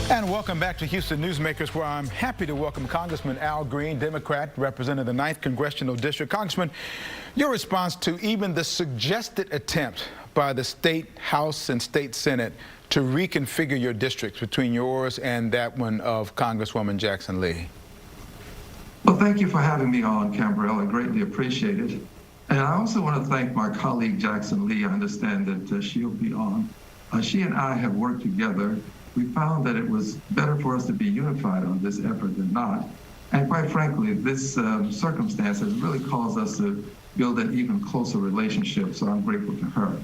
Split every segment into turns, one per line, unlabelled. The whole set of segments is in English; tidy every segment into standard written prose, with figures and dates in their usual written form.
And welcome back to Houston Newsmakers, where I'm happy to welcome Congressman Al Green, Democrat, representing the 9th Congressional District. Congressman, your response to even the suggested attempt by the State House and State Senate to reconfigure your districts between yours and that one of Congresswoman Jackson Lee.
Well, thank you for having me on, Cambrell. I greatly appreciate it. And I also want to thank my colleague Jackson Lee. I understand that she'll be on. She and I have worked together. We found that it was better for us to be unified on this effort than not. And quite frankly, this circumstance has really caused us to build an even closer relationship, so I'm grateful to her.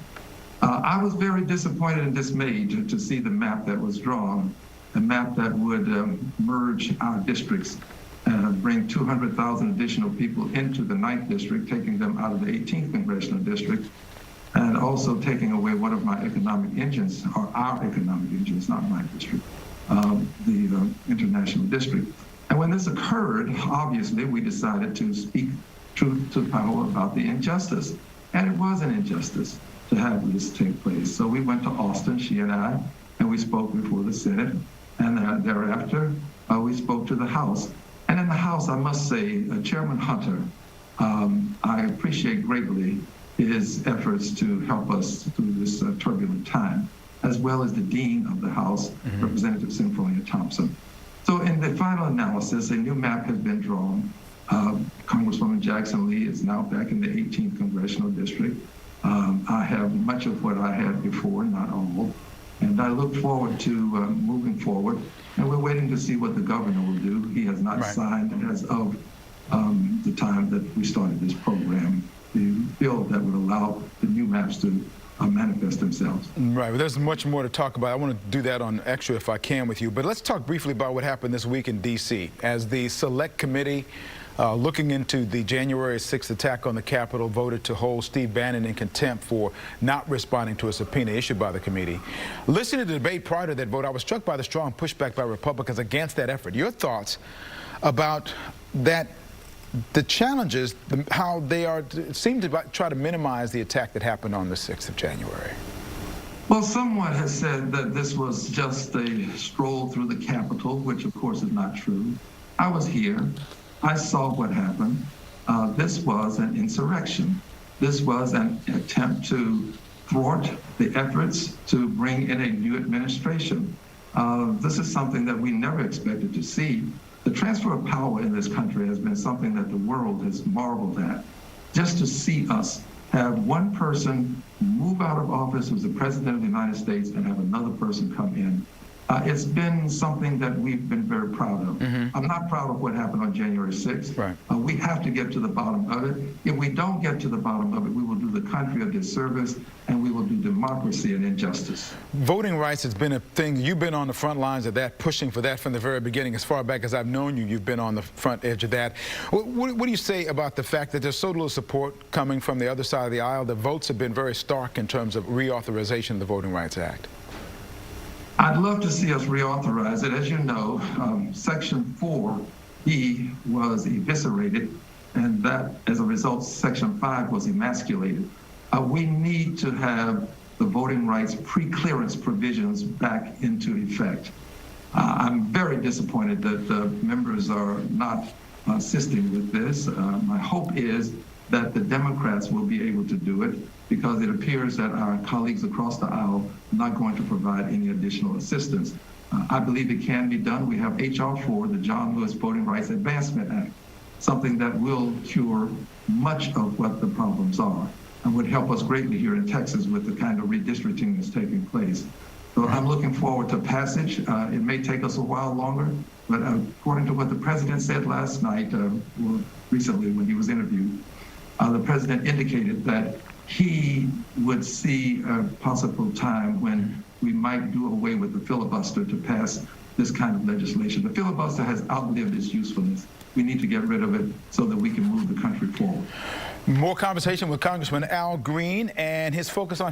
I was very disappointed and dismayed to see the map that was drawn, a map that would merge our districts and bring 200,000 additional people into the 9th district, taking them out of the 18th Congressional District, and also taking away one of my economic engines, or our economic engines, not my district, the international district. And when this occurred, obviously, we decided to speak truth to power about the injustice. And it was an injustice to have this take place. So we went to Austin, she and I, and we spoke before the Senate. And thereafter, we spoke to the House. And in the House, I must say, Chairman Hunter, I appreciate greatly his efforts to help us through this turbulent time, as well as the Dean of the House, Representative Symphonia Thompson. So in the final analysis, a new map has been drawn. Congresswoman Jackson Lee is now back in the 18th Congressional District. I have much of what I had before, not all. And I look forward to moving forward. And we're waiting to see what the governor will do. He has not signed as of the time that we started this program, the bill that would allow the new maps to manifest themselves.
Right. Well, there's much more to talk about. I want to do that on Extra if I can with you. But let's talk briefly about what happened this week in D.C. as the Select Committee looking into the January 6th attack on the Capitol voted to hold Steve Bannon in contempt for not responding to a subpoena issued by the committee. Listening to the debate prior to that vote, I was struck by the strong pushback by Republicans against that effort. Your thoughts about that? The challenges, how they seem to try to minimize the attack that happened on the 6th of January.
Well, someone has said that this was just a stroll through the Capitol, which of course is not true. I was here. I saw what happened. This was an insurrection. This was an attempt to thwart the efforts to bring in a new administration. This is something that we never expected to see. The transfer of power in this country has been something that the world has marveled at. Just to see us have one person move out of office who's the President of the United States and have another person come in. It's been something that we've been very proud of. I'm not proud of what happened on January 6th. Right. We have to get to the bottom of it. If we don't get to the bottom of it, we will do the country a disservice, and we will do democracy an injustice.
Voting rights has been a thing. You've been on the front lines of that, pushing for that from the very beginning. As far back as I've known you, you've been on the front edge of that. What do you say about the fact that there's so little support coming from the other side of the aisle? The votes have been very stark in terms of reauthorization of the Voting Rights Act.
I'd love to see us reauthorize it. As you know, Section 4E was eviscerated, and that, as a result, Section 5 was emasculated. We need to have the voting rights pre-clearance provisions back into effect. I'm very disappointed that the members are not assisting with this. My hope is that the Democrats will be able to do it, because it appears that our colleagues across the aisle are not going to provide any additional assistance. I believe it can be done. We have H.R. 4, the John Lewis Voting Rights Advancement Act, something that will cure much of what the problems are and would help us greatly here in Texas with the kind of redistricting that's taking place. So I'm looking forward to passage. It may take us a while longer, but according to what the president said last night, recently when he was interviewed, the president indicated that he would see a possible time when we might do away with the filibuster to pass this kind of legislation. The filibuster has outlived its usefulness. We need to get rid of it so that we can move the country forward.
More conversation with Congressman Al Green and his focus on